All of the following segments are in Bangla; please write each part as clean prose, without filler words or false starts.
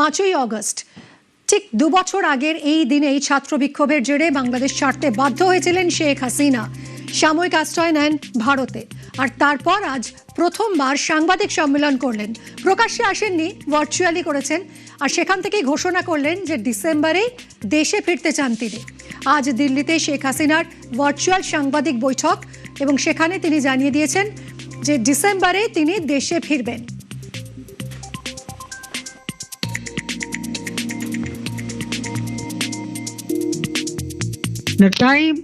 5ই অগস্ট ঠিক 2 বছর আগের এই দিনেই ছাত্র বিক্ষোভের জেরে বাংলাদেশ ছাড়তে বাধ্য হয়েছিলেন শেখ হাসিনা। সাময়িক আশ্রয় নেন ভারতে, আর তারপর আজ প্রথমবার সাংবাদিক সম্মেলন করলেন। প্রকাশ্যে আসেননি, ভার্চুয়ালি করেছেন, আর সেখান থেকেই ঘোষণা করলেন যে ডিসেম্বরেই দেশে ফিরতে চান তিনি। আজ দিল্লিতে শেখ হাসিনার ভার্চুয়াল সাংবাদিক বৈঠক, এবং সেখানে তিনি জানিয়ে দিয়েছেন যে ডিসেম্বরে তিনি দেশে ফিরবেন। The time,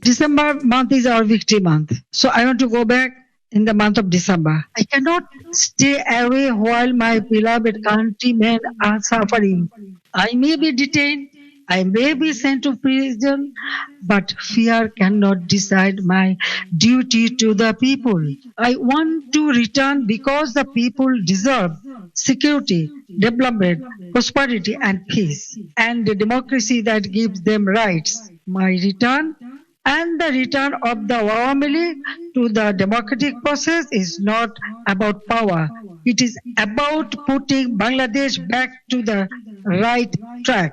December month is our victory month. So I want to go back in the month of December. I cannot stay away while my beloved countrymen are suffering. I may be detained, I may be sent to prison, but fear cannot decide my duty to the people. I want to return because the people deserve security, development, prosperity and peace, and the democracy that gives them rights. My return and the return of the Awami League to the democratic process is not about power. It is about putting Bangladesh back to the right track.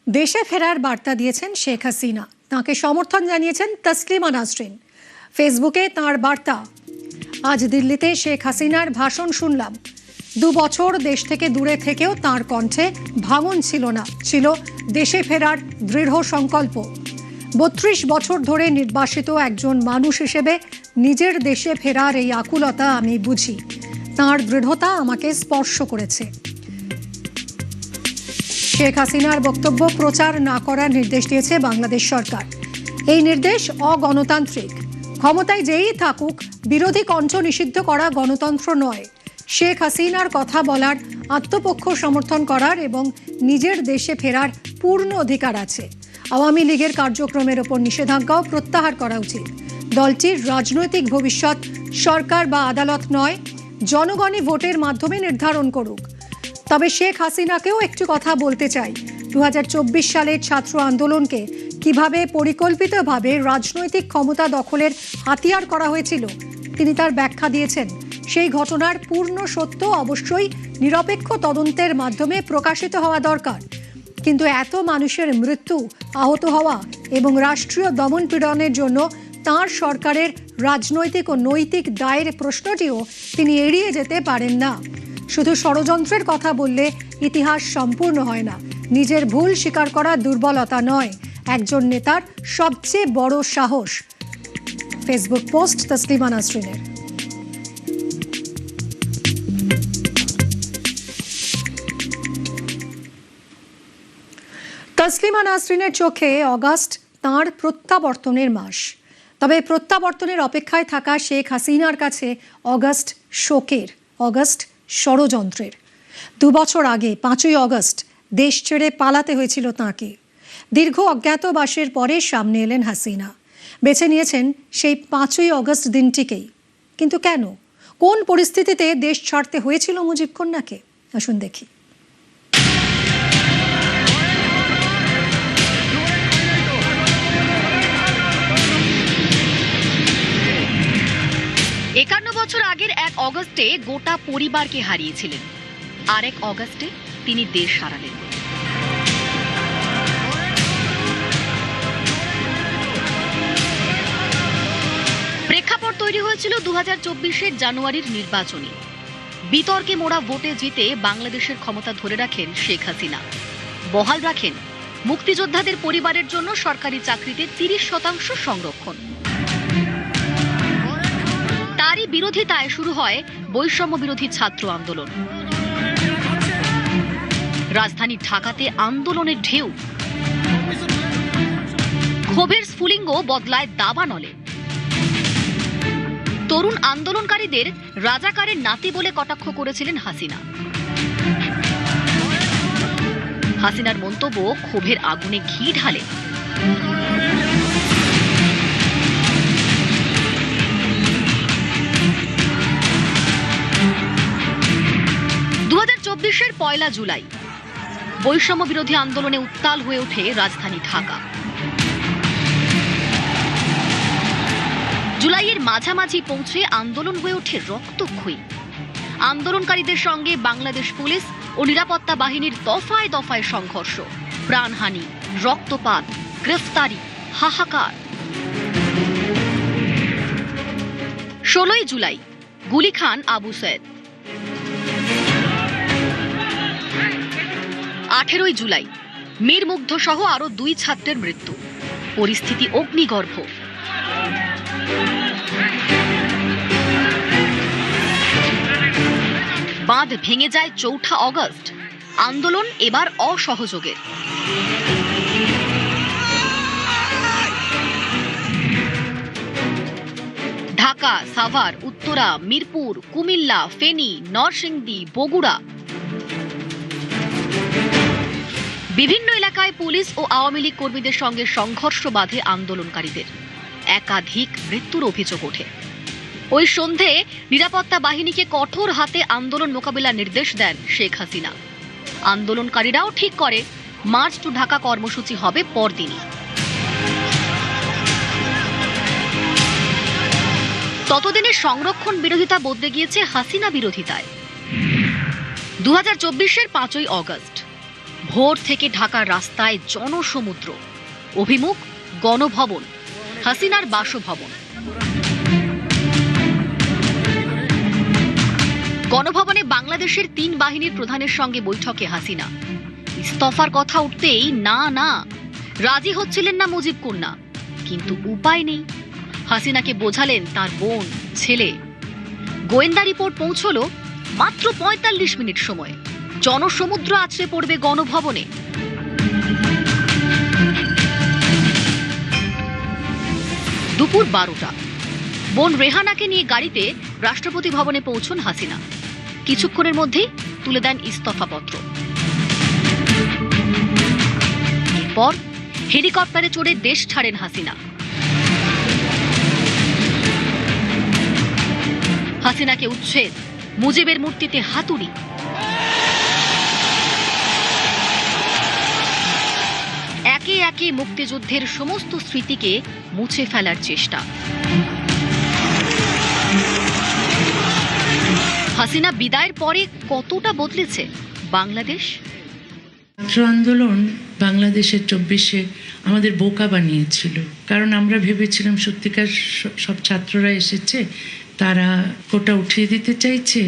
দেশে ফেরার বার্তা দিয়েছেন শেখ হাসিনা। তাঁকে সমর্থন জানিয়েছেন তসলিমা নাসরিন। ফেসবুকে তাঁর বার্তা, আজ দিল্লিতে শেখ হাসিনার ভাষণ শুনলাম। 2 বছর দেশ থেকে দূরে থেকেও তাঁর কণ্ঠে ভাঙন ছিল না, ছিল দেশে ফেরার দৃঢ় সংকল্প। 32 বছর ধরে নির্বাসিত একজন মানুষ হিসেবে নিজের দেশে ফেরার এই আকুলতা আমি বুঝি। তাঁর দৃঢ়তা আমাকে স্পর্শ করেছে। শেখ হাসিনার বক্তব্য প্রচার না করার নির্দেশ দিয়েছে বাংলাদেশ সরকার। এই নির্দেশ অগণতান্ত্রিক। ক্ষমতায় যেই থাকুক, বিরোধী কণ্ঠ নিষিদ্ধ করা গণতন্ত্র নয়। শেখ হাসিনার কথা বলার, আত্মপক্ষ সমর্থন করার এবং নিজের দেশে ফেরার পূর্ণ অধিকার আছে। আওয়ামী লীগের কার্যক্রমের ওপর নিষেধাজ্ঞাও প্রত্যাহার করা উচিত। দলটির রাজনৈতিক ভবিষ্যৎ সরকার বা আদালত নয়, জনগণই ভোটের মাধ্যমে নির্ধারণ করুক। তবে শেখ হাসিনাকেও একটি কথা বলতে চাই, 2024 সালের ছাত্র আন্দোলনকে কিভাবে পরিকল্পিতভাবে রাজনৈতিক ক্ষমতা দখলের হাতিয়ার করা হয়েছিল তিনি তার ব্যাখ্যা দিয়েছেন। সেই ঘটনার পূর্ণ সত্য অবশ্যই নিরপেক্ষ তদন্তের মাধ্যমে প্রকাশিত হওয়া দরকার, কিন্তু এত মানুষের মৃত্যু, আহত হওয়া এবং রাষ্ট্রীয় দমন পীড়নের জন্য তাঁর সরকারের রাজনৈতিক ও নৈতিক দায়ের প্রশ্নটিও তিনি এড়িয়ে যেতে পারেন না। শুধু ষড়যন্ত্রের কথা বললে ইতিহাস সম্পূর্ণ হয় না। নিজের ভুল স্বীকার করা দুর্বলতা নয়, একজন নেতার সবচেয়ে বড় সাহস। ফেসবুক পোস্ট তসলিমা নাসরিনের। তসলিমা নাসরিনের চোখে অগাস্ট তাঁর প্রত্যাবর্তনের মাস। তবে প্রত্যাবর্তনের অপেক্ষায় থাকা শেখ হাসিনার কাছে অগাস্ট শোকের, অগাস্ট ষড়যন্ত্রের। 2 বছর আগে 5ই অগস্ট দেশ ছেড়ে পালাতে হয়েছিল তাঁকে। দীর্ঘ অজ্ঞাতবাসের পরে সামনে এলেন হাসিনা। বেছে নিয়েছেন সেই 5ই অগস্ট দিনটিকেই। কিন্তু কেন, কোন পরিস্থিতিতে দেশ ছাড়তে হয়েছিল মুজিব কন্যাকে? আসুন দেখি। একান্ন বছর আগের 1 অগস্টে গোটা পরিবারকে হারিয়েছিলেন। আর 1 অগস্টে তিনি দেশ হারালেন। প্রেক্ষাপট তৈরি হয়েছিল 2024-এর জানুয়ারির নির্বাচনী। বিতর্কে মোড়া ভোটে জিতে বাংলাদেশের ক্ষমতা ধরে রাখেন শেখ হাসিনা। বহাল রাখেন মুক্তিযোদ্ধাদের পরিবারের জন্য সরকারি চাকরিতে 30% সংরক্ষণ। তারই বিরোধিতায় শুরু হয় বৈষম্য বিরোধী ছাত্র আন্দোলন। রাজধানী ঢাকাতে আন্দোলনের ঢেউ, ক্ষোভের স্ফুলিঙ্গ বদলায় দাবানলে। তরুণ আন্দোলনকারীদের রাজাকারের নাতি বলে কটাক্ষ করেছিলেন হাসিনা। হাসিনার মন্তব্য ক্ষোভের আগুনে ঘি ঢালে। এর 1 জুলাই বৈষম্য বিরোধী আন্দোলনে উত্তাল হয়ে ওঠে রাজধানী ঢাকা। জুলাইয়ের মাঝামাঝি পৌঁছে আন্দোলন হয়ে ওঠে রক্তক্ষয়ী। আন্দোলনকারীদের সঙ্গে বাংলাদেশ পুলিশ ও নিরাপত্তা বাহিনীর দফায় দফায় সংঘর্ষ, প্রাণহানি, রক্তপাত, গ্রেফতারি, হাহাকার। 16 জুলাই গুলি খান আবু সৈয়দ। 18 জুলাই মীর মুগ্ধ সহ আরো 2 ছাত্রের মৃত্যু, পরিস্থিতি অগ্নিগর্ভ। বাঁধ ভেঙে যায় 4 আগস্ট, আন্দোলন এবার অসহযোগের। ঢাকা, সাভার, উত্তরা, মিরপুর, কুমিল্লা, ফেনী, নরসিংদী, বগুড়া বিভিন্ন এলাকায় পুলিশ ও আওয়ামী লীগ কর্মীদের সঙ্গে সংঘর্ষ বাধে আন্দোলনকারীদের। একাধিক মৃত্যুর অভিযোগ ওঠে। ওই সন্ধে নিরাপত্তা বাহিনীকে কঠোর হাতে আন্দোলন মোকাবিলার নির্দেশ দেন শেখ হাসিনা। আন্দোলনকারীরাও ঠিক করে মার্চ টু ঢাকা কর্মসূচি হবে পরদিনই। ততদিনে সংরক্ষণ বিরোধিতা বদলে গিয়েছে হাসিনা বিরোধিতায়। 2024-এর 5ই আগস্ট ভোর থেকে ঢাকার রাস্তায় জনসমুদ্র, অভিমুখ গণভবন, হাসিনার বাসভবন। গণভবনে বাংলাদেশের 3 বাহিনীর প্রধানের সঙ্গে বৈঠকে হাসিনা। ইস্তফার কথা উঠতেই না রাজি হচ্ছিলেন না মুজিব কন্যা, কিন্তু উপায় নেই। হাসিনাকে বোঝালেন তার বোন, ছেলে। গোয়েন্দা রিপোর্ট পৌঁছলো মাত্র 45 মিনিট সময়ে জনসমুদ্র আছড়ে পড়বে গণভবনে। দুপুর 12টা বোন রেহানাকে নিয়ে গাড়িতে রাষ্ট্রপতি ভবনে পৌঁছন হাসিনা। কিছুক্ষণের মধ্যেই তুলে দেন ইস্তফাপত্র। এরপর হেলিকপ্টারে চড়ে দেশ ছাড়েন হাসিনা। হাসিনাকে উচ্ছেদ, মুজিবের মূর্তিতে হাতুড়ি। একে একে মুক্তিযুদ্ধের সমস্ত স্মৃতিকে মুছে ফেলার চেষ্টা। হাসিনা বিদায়ের পরে কতটা বদলেছে বাংলাদেশ? ছাত্র আন্দোলন বাংলাদেশের 24-এ আমাদের বোকা বানিয়েছিল। কারণ আমরা ভেবেছিলাম সত্যিকার সব ছাত্ররা এসেছে, তারা কোটা উঠিয়ে দিতে চাইছে।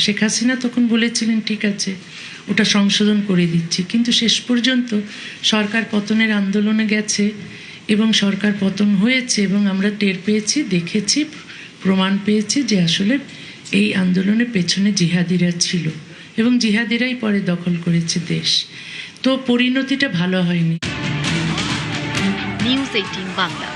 শেখ হাসিনা তখন বলেছিলেন ঠিক আছে, ওটা সংশোধন করে দিচ্ছি। কিন্তু শেষ পর্যন্ত সরকার পতনের আন্দোলনে গেছে এবং সরকার পতন হয়েছে, এবং আমরা টের পেয়েছি, দেখেছি, প্রমাণ পেয়েছি যে আসলে এই আন্দোলনের পেছনে জিহাদিরা ছিল এবং জিহাদিরাই পরে দখল করেছে দেশ। তো পরিণতিটা ভালো হয়নি। নিউজ 18 বাংলা।